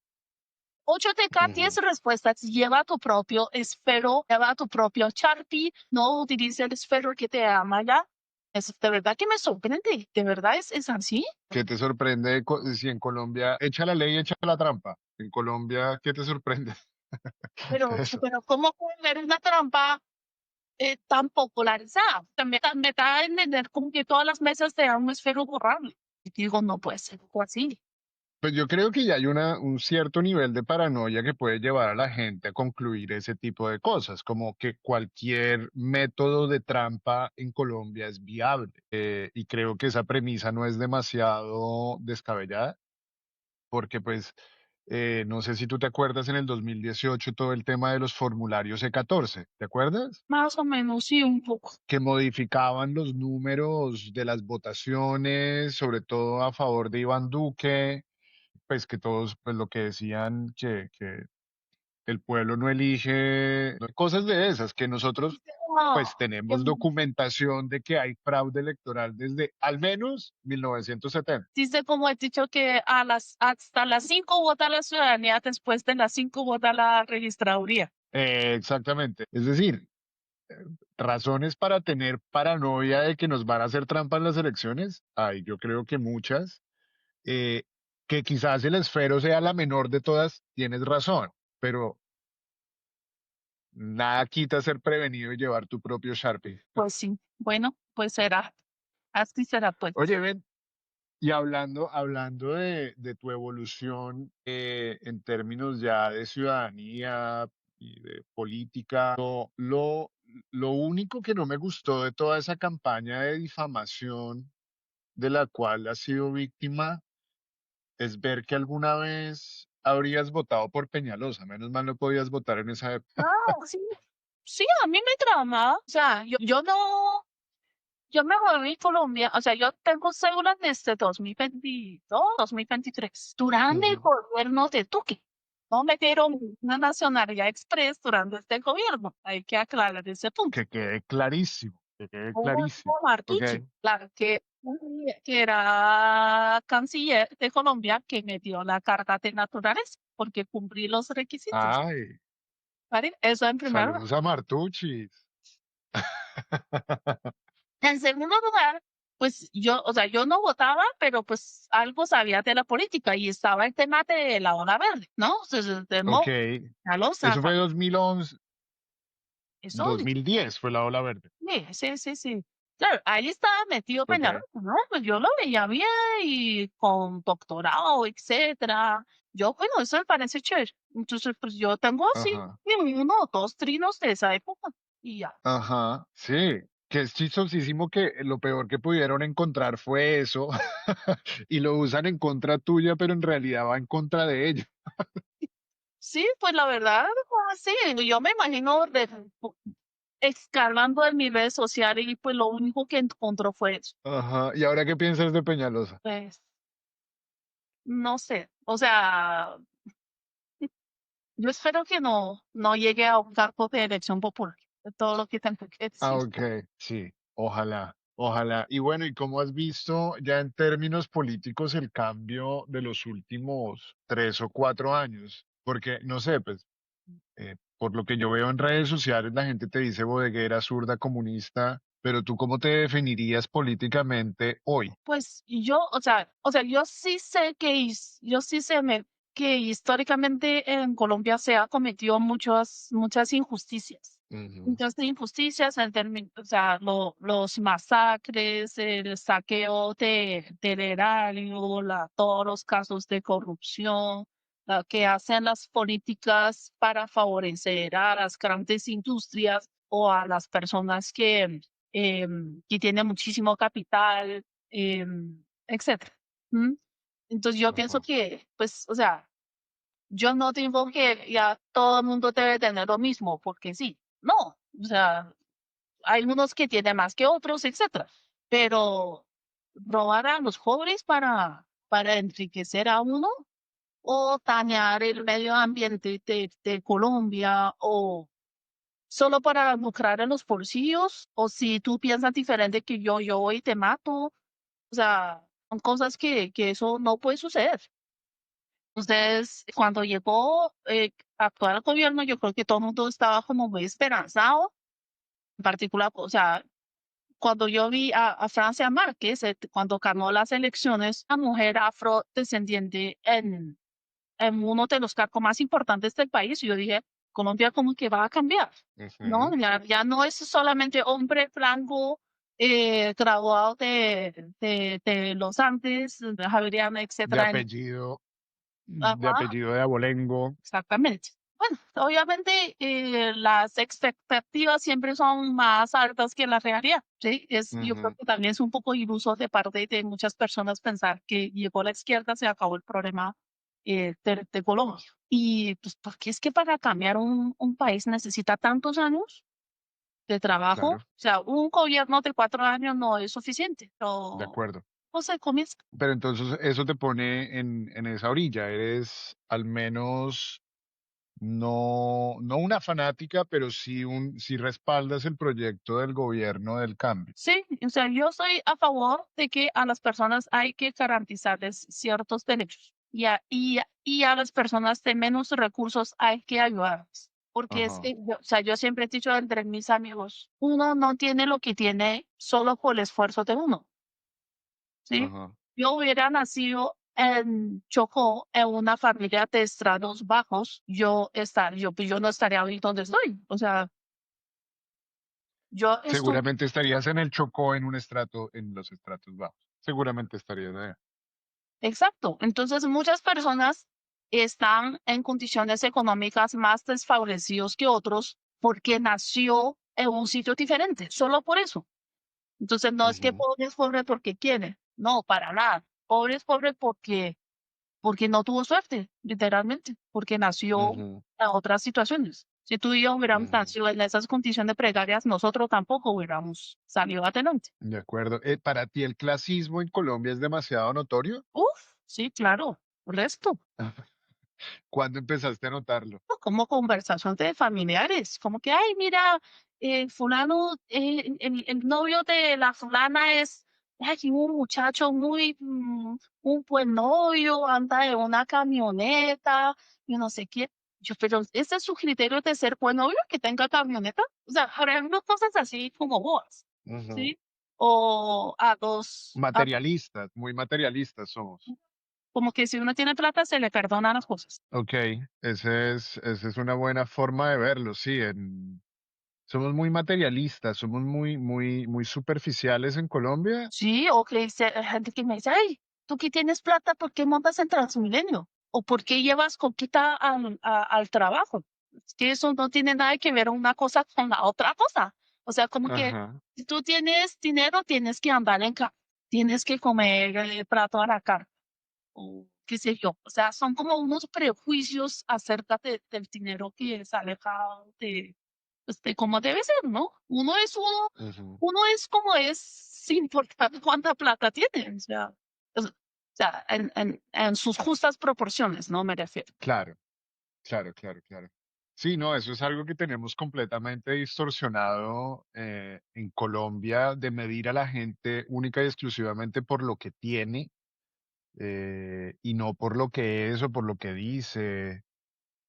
8 de cada 10 Ujú. respuestas, lleva tu propio esfero, lleva tu propio Sharpie, no utilice el esfero que te ama ya. Es de verdad que me sorprende, de verdad es así. ¿Qué te sorprende si en Colombia echa la ley, echa la trampa? En Colombia, ¿qué te sorprende? Eso. pero ¿cómo puede haber una trampa tan popularizada? Me da a entender como que todas las mesas te dan un esfero borrable. Y digo, no puede ser algo así. Pues yo creo que ya hay un cierto nivel de paranoia que puede llevar a la gente a concluir ese tipo de cosas, como que cualquier método de trampa en Colombia es viable. Y creo que esa premisa no es demasiado descabellada, porque pues no sé si tú te acuerdas en el 2018 todo el tema de los formularios E14, ¿te acuerdas? Más o menos, sí, un poco. Que modificaban los números de las votaciones, sobre todo a favor de Iván Duque, pues que todos, pues lo que decían que el pueblo no elige, cosas de esas, que nosotros No, pues tenemos em, documentación de que hay fraude electoral desde al menos 1970. dice como he dicho que hasta las 5 vota la ciudadanía, después de las 5 vota la registraduría. Exactamente. Es decir, razones para tener paranoia de que nos van a hacer trampa en las elecciones, hay yo creo que muchas. Eh, que quizás el esfero sea la menor de todas, tienes razón, pero nada quita ser prevenido y llevar tu propio Sharpie. Pues sí, bueno, pues será, así será pues. Oye, ven, y hablando de tu evolución en términos ya de ciudadanía y de política, lo único que no me gustó de toda esa campaña de difamación de la cual has sido víctima es ver que alguna vez habrías votado por Peñalosa. Menos mal no podías votar en esa época. Ah, sí, sí, a mí me trauma, o sea, yo no, yo me volví Colombia, o sea, yo tengo cédula desde 2022, 2023, durante el Ujú. gobierno de Duque. No me dieron una nacionalidad express durante este gobierno, hay que aclarar ese punto. Que quede clarísimo, que quede Hugo clarísimo. ¿Ok? Martucci, claro, que era canciller de Colombia, que me dio la carta de naturaleza, porque cumplí los requisitos, Ay, ¿vale? Eso en primer lugar. saludos a Martuchis. En segundo lugar, pues yo, o sea, yo no votaba, pero pues algo sabía de la política y estaba el tema de la ola verde, ¿no? Entonces, de Ok, Mo, ya lo eso fue saca. 2011, Eso, 2010 fue la ola verde. sí, sí, sí, sí. Claro, ahí estaba metido Peñarol, Ok, ¿no? Pues yo lo veía bien y con doctorado, etcétera. Yo, bueno, eso me parece chévere. Entonces, pues yo tengo así ajá, uno o dos trinos de esa época y ya. ajá, sí. Que es chistosísimo que lo peor que pudieron encontrar fue eso y lo usan en contra tuya, pero en realidad va en contra de ellos. Sí, pues la verdad, pues, sí, yo me imagino escalando en mis redes sociales y pues lo único que encontró fue eso. Ajá, ¿y ahora qué piensas de Peñalosa? Pues, no sé, o sea, yo espero que no llegue a un cargo de elección popular, de todo lo que tengo que Ah, decir. ok, sí, ojalá, ojalá. Y bueno, ¿y cómo has visto ya en términos políticos el cambio de los últimos 3 o 4 años? Porque, no sé, pues, por lo que yo veo en redes sociales, la gente te dice bodeguera, zurda, comunista, pero ¿tú cómo te definirías políticamente hoy? Pues yo, o sea, yo sí sé que, yo sí sé que históricamente en Colombia se ha cometido muchas injusticias. Ujú, Muchas injusticias en términos, o sea, los masacres, el saqueo del erario, todos los casos de corrupción, que hacen las políticas para favorecer a las grandes industrias o a las personas que tienen muchísimo capital, etcétera. ¿Mm? Entonces yo pienso ajá. que, pues, o sea, yo no digo que ya todo el mundo debe tener lo mismo, porque sí, no, o sea, hay unos que tienen más que otros, etcétera. Pero robar a los jóvenes para enriquecer a uno o dañar el medio ambiente de Colombia o solo para lucrar en los bolsillos o si tú piensas diferente que yo voy y te mato, o sea, son cosas que eso no puede suceder. Entonces, cuando llegó actual gobierno, yo creo que todo el mundo estaba como muy esperanzado, en particular, o sea, cuando yo vi a Francia Márquez, cuando ganó las elecciones, una mujer afrodescendiente en uno de los cargos más importantes del país. Y yo dije, Colombia como que va a cambiar, ¿no? Ujú. Ya no es solamente hombre blanco, graduado de los Andes, de Javeriana, De etcétera. apellido, de Ajá, apellido de abolengo. exactamente. Bueno, obviamente las expectativas siempre son más altas que la realidad, ¿sí? Yo creo Ujú. que también es un poco iluso de parte de muchas personas pensar que llegó la izquierda, se acabó el problema de Colombia. Y pues, porque es que para cambiar un país necesita tantos años de trabajo, Claro, o sea, un gobierno de 4 años no es suficiente, de pero acuerdo. pues se comienza. Pero entonces eso te pone en esa orilla. Eres al menos no una fanática, pero sí respaldas el proyecto del gobierno del cambio. Sí, o sea, yo soy a favor de que a las personas hay que garantizarles ciertos derechos y a las personas de menos recursos hay que ayudarles. Porque es Ajá, que, o sea, yo siempre he dicho entre mis amigos, uno no tiene lo que tiene solo por el esfuerzo de uno, ¿sí? ajá. Yo hubiera nacido en Chocó, en una familia de estratos bajos, pues yo no estaría hoy donde estoy. O sea, yo estuve. Seguramente estarías en el Chocó en un estrato, en los estratos bajos. Seguramente estarías allá. Exacto. Entonces, muchas personas están en condiciones económicas más desfavorecidos que otros porque nació en un sitio diferente, solo por eso. Entonces, no es que Ujú, pobre es pobre porque quiere, no, para nada. Pobre es pobre porque no tuvo suerte, literalmente, porque nació ujú, en otras situaciones. Si tú y yo hubiéramos ujú. nacido en esas condiciones precarias, nosotros tampoco hubiéramos salido adelante. De acuerdo. ¿Para ti el clasismo en Colombia es demasiado notorio? Uf, sí, claro, resto. ¿Cuándo empezaste a notarlo? Como conversación de familiares, como que, ay, mira, fulano, el novio de la fulana es ay, un muchacho un buen novio, anda en una camioneta, y no sé qué. Yo, pero ese es su criterio de ser buen novio, que tenga camioneta. O sea, por ejemplo, cosas así como boas, Ujú. ¿sí? O Materialistas, muy materialistas somos. como que si uno tiene plata, se le perdonan las cosas. Ok, esa es una buena forma de verlo, sí. Somos muy materialistas, somos muy superficiales en Colombia. Sí, o que dice, hay gente que me dice, ay, tú que tienes plata, ¿por qué montas en Transmilenio? ¿O por qué llevas coquita al trabajo? Es que eso no tiene nada que ver una cosa con la otra cosa. O sea, como que Ajá. si tú tienes dinero, tienes que andar en carro, tienes que comer plato a la carta, o qué sé yo. O sea, son como unos prejuicios acerca del dinero que es alejado de cómo debe ser, ¿no? Ujú. Uno es como es sin importar cuánta plata tiene, o sea, en sus justas proporciones, ¿no? Me refiero. Claro, claro, claro, claro. Sí, no, eso es algo que tenemos completamente distorsionado en Colombia, de medir a la gente única y exclusivamente por lo que tiene y no por lo que es o por lo que dice.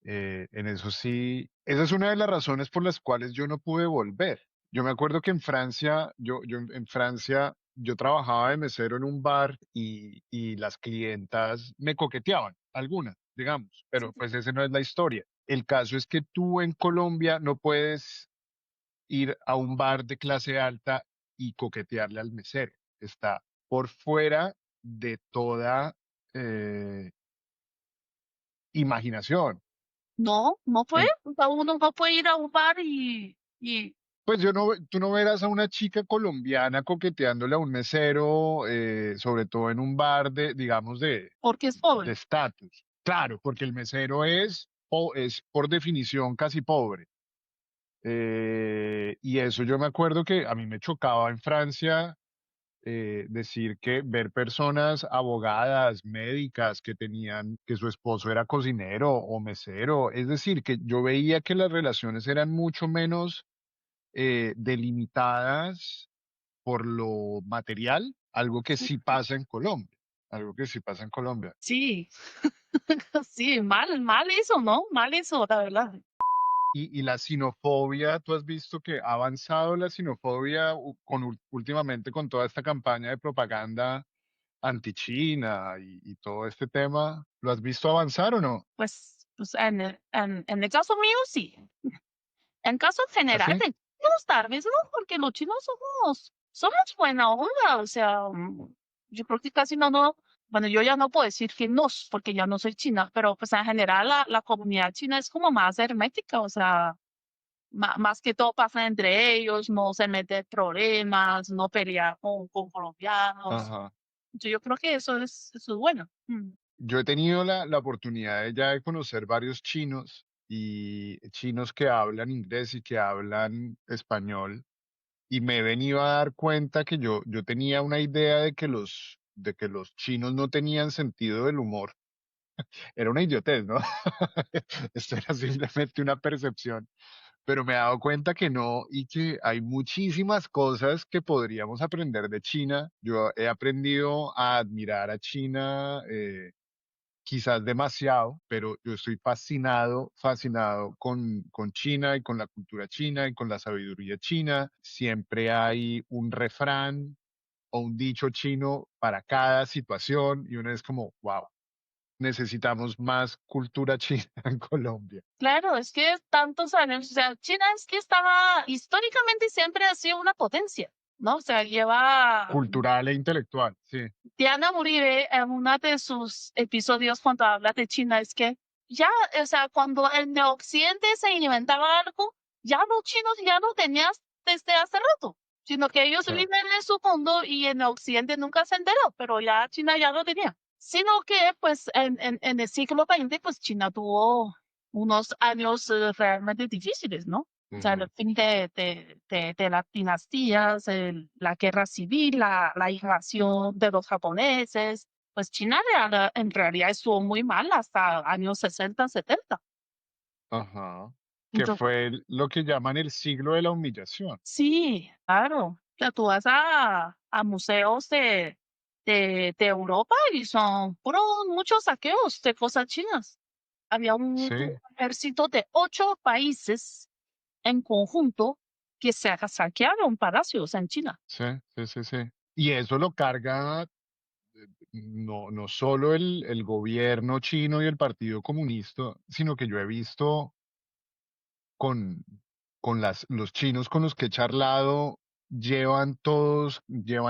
En eso sí, esa es una de las razones por las cuales yo no pude volver. Yo me acuerdo que en Francia, en Francia, yo trabajaba de mesero en un bar y las clientas me coqueteaban, algunas, digamos, Sí, pero sí. pues esa no es la historia. El caso es que tú en Colombia no puedes ir a un bar de clase alta y coquetearle al mesero. Está por fuera de toda eh, imaginación. No, no fue. O sea, uno no puede ir a un bar y Pues tú no verás a una chica colombiana coqueteándole a un mesero, sobre todo en un bar de, digamos, porque es de pobre. estatus. Claro, porque el mesero es por definición casi pobre. Y eso yo me acuerdo que a mí me chocaba en Francia decir que ver personas abogadas, médicas, que tenían, que su esposo era cocinero o mesero, es decir, que yo veía que las relaciones eran mucho menos delimitadas por lo material, algo que Sí, sí pasa en Colombia, algo que sí pasa en Colombia. sí, sí, mal eso, ¿no? Mal eso, la verdad. Y la sinofobia, tú has visto que ha avanzado la sinofobia últimamente con toda esta campaña de propaganda anti-China y todo este tema, ¿lo has visto avanzar o no? Pues en el caso mío sí. En caso general ¿Así? de chinos, tal vez no, porque los chinos somos buena onda, o sea, yo creo que casi no, bueno, yo ya no puedo decir que no, porque ya no soy china, pero pues en general la comunidad china es como más hermética, o sea, más que todo pasa entre ellos, no se mete en problemas, no pelea con colombianos. Ajá. Yo creo que eso es bueno. Yo he tenido la oportunidad de ya de conocer varios chinos y chinos que hablan inglés y que hablan español. Y me he venido a dar cuenta que yo tenía una idea de que los chinos no tenían sentido del humor. Era una idiotez, ¿no? Esto era simplemente una percepción, pero me he dado cuenta que no y que hay muchísimas cosas que podríamos aprender de China. Yo he aprendido a admirar a China, quizás demasiado, pero yo estoy fascinado, fascinado con China y con la cultura china y con la sabiduría china. Siempre hay un refrán o un dicho chino para cada situación y uno es como, wow, necesitamos más cultura china en Colombia. Claro, es que tantos años, o sea, China es que estaba, históricamente siempre ha sido una potencia, ¿no? O sea, lleva Cultural e intelectual, sí, Diana Uribe en uno de sus episodios cuando habla de China, es que ya, o sea, cuando en el occidente se inventaba algo, ya los chinos ya lo tenían desde hace rato, sino que ellos sí. viven en su mundo y en el occidente nunca se enteró, pero ya China ya lo tenía. Sino que, pues, en el siglo XX, pues China tuvo unos años realmente difíciles, ¿no? O sea, el Ujú. fin de las dinastías, la guerra civil, la invasión de los japoneses, pues China en realidad estuvo muy mal hasta años 60, 70. Ajá. Que Entonces, fue lo que llaman el siglo de la humillación. sí, claro. O sea, tú vas a museos de Europa y son muchos saqueos de cosas chinas. Había un Sí, ejército de 8 países en conjunto que se saquearon palacios en China. sí, sí, sí, sí. Y eso lo carga no solo el gobierno chino y el Partido Comunista, sino que yo he visto con, con los chinos con los que he charlado, llevan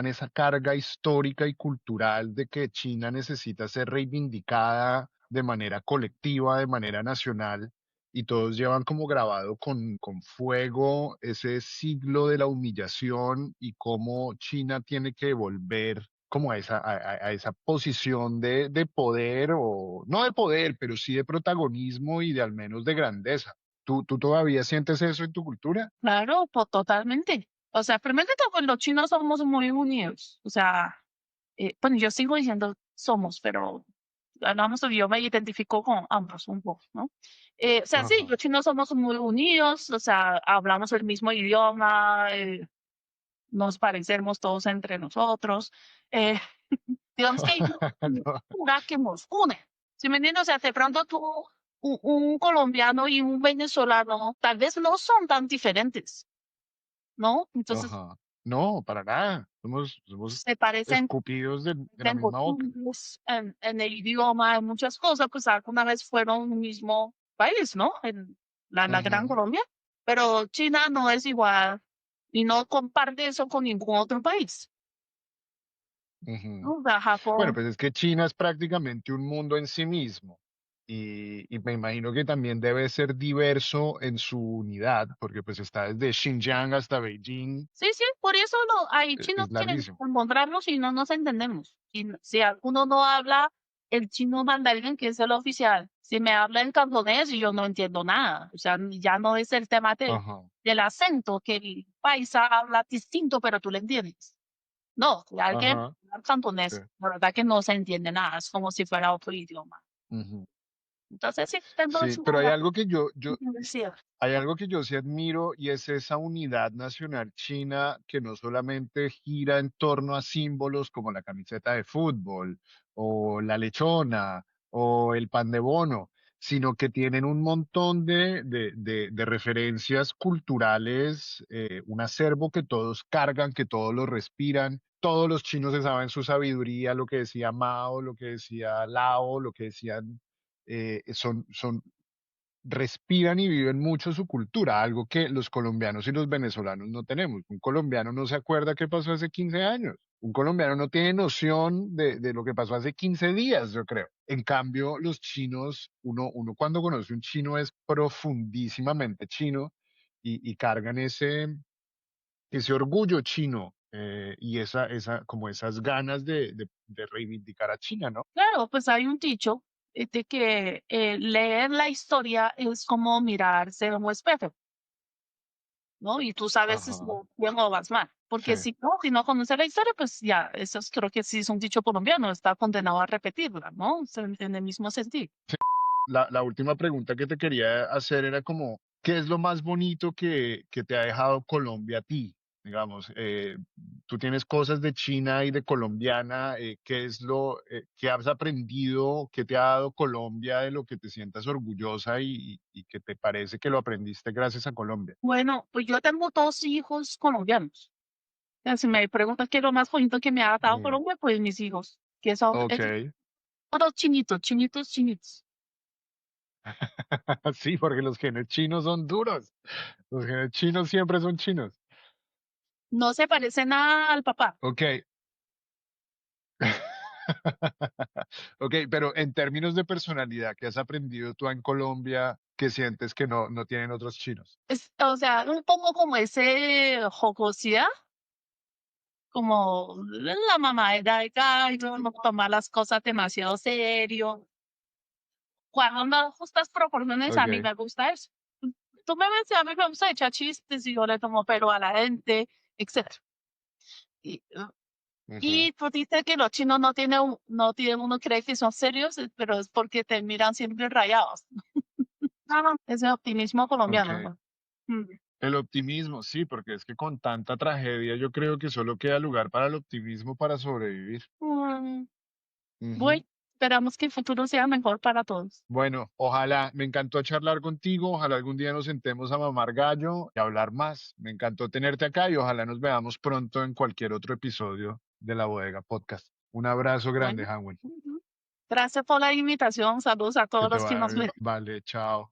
esa carga histórica y cultural de que China necesita ser reivindicada de manera colectiva, de manera nacional, y todos llevan como grabado con fuego ese siglo de la humillación y cómo China tiene que volver como a esa posición de poder, o no de poder, pero sí de protagonismo y de al menos de grandeza. ¿Tú todavía sientes eso en tu cultura? Claro, pues totalmente. O sea, primero que todo, pues, los chinos somos muy unidos. O sea, bueno, yo sigo diciendo somos, pero hablamos de yo me identifico con ambos un poco, ¿no? O sea, sí, Ajá. los chinos somos muy unidos, o sea, hablamos el mismo idioma, nos parecemos todos entre nosotros. Eh, digamos que hay una No. cultura que nos une. ¿Sí me entiendes? O sea, de pronto tú, un colombiano y un venezolano, tal vez no son tan diferentes, ¿no? Entonces, Ajá. No, para nada. Somos se parecen escupidos de la en misma boca. costumbres, en el idioma, en muchas cosas, pues alguna vez fueron un mismo país, ¿no? En la Gran Ujú, Colombia, pero China no es igual y no comparte eso con ningún otro país, ujú. ¿no? O sea, Bueno, Japón, pues es que China es prácticamente un mundo en sí mismo. Y me imagino que también debe ser diverso en su unidad, porque pues está desde Xinjiang hasta Beijing, sí, sí, por eso hay chinos es que larguísimo. encontrarnos y no nos entendemos. Si alguno no habla el chino mandarín, que es el oficial, si me habla en cantonés, yo no entiendo nada. O sea, ya no es el tema Ajá, del acento, que el paisa habla distinto, pero tú le entiendes. No, si alguien ajá, habla sí. cantonés, la verdad que no se entiende nada, es como si fuera otro idioma. Ujú. Entonces, sí, tengo Sí, eso pero hay la algo que diversidad. hay algo que yo sí admiro y es esa unidad nacional china que no solamente gira en torno a símbolos como la camiseta de fútbol o la lechona o el pan de bono, sino que tienen un montón de referencias culturales, un acervo que todos cargan, que todos lo respiran. Todos los chinos se saben su sabiduría, lo que decía Mao, lo que decía Lao, lo que decían, son respiran y viven mucho su cultura, algo que los colombianos y los venezolanos no tenemos. Un colombiano no se acuerda qué pasó hace 15 años. Un colombiano no tiene noción de lo que pasó hace 15 días, yo creo. En cambio, los chinos, uno cuando conoce un chino es profundísimamente chino y cargan ese orgullo chino y como esas ganas de reivindicar a China, ¿no? Claro, pues hay un dicho de que leer la historia es como mirarse en un espejo, ¿no? Y tú sabes si Ajá, vas bien o vas mal. sí. Porque si no conoces la historia, pues ya, creo que sí es un dicho colombiano, está condenado a repetirla, ¿no? O sea, en el mismo sentido. La última pregunta que te quería hacer era como, ¿qué es lo más bonito que te ha dejado Colombia a ti? Digamos, tú tienes cosas de China y de colombiana, ¿qué es que has aprendido, qué te ha dado Colombia de lo que te sientas orgullosa y que te parece que lo aprendiste gracias a Colombia? Bueno, pues yo tengo dos hijos colombianos. O sea, si me preguntas qué es lo más bonito que me ha dado Mm, Colombia, pues mis hijos, que son ok, todos chinitos, chinitos, chinitos. sí, porque los genes chinos son duros, los genes chinos siempre son chinos. No se parece nada al papá. Ok. Ok, pero en términos de personalidad, ¿qué has aprendido tú en Colombia que sientes que no tienen otros chinos? O sea, un poco como ese jocosidad, como la mamá era de gallo, no toma las cosas demasiado serio. Cuando justas proporciones, a mí Ok. me gusta eso. Tú me ves, y a mí me gusta echar chistes y yo le tomo pelo a la gente, etcétera. Y, Ujú. y tú dices que los chinos no tienen, uno cree que son serios, pero es porque te miran siempre rayados. Ese optimismo Ok. colombiano, ¿no? Mm. El optimismo, sí, porque es que con tanta tragedia yo creo que solo queda lugar para el optimismo para sobrevivir. Mm, Ujú. bueno, esperamos que el futuro sea mejor para todos. Bueno, ojalá, me encantó charlar contigo, ojalá algún día nos sentemos a mamar gallo y hablar más. Me encantó tenerte acá y ojalá nos veamos pronto en cualquier otro episodio de La Bodega Podcast. Un abrazo grande, Bueno, Hanwen. ujú. Gracias por la invitación. Saludos a Que todos te los que vaya nos bien. ven. Vale, chao.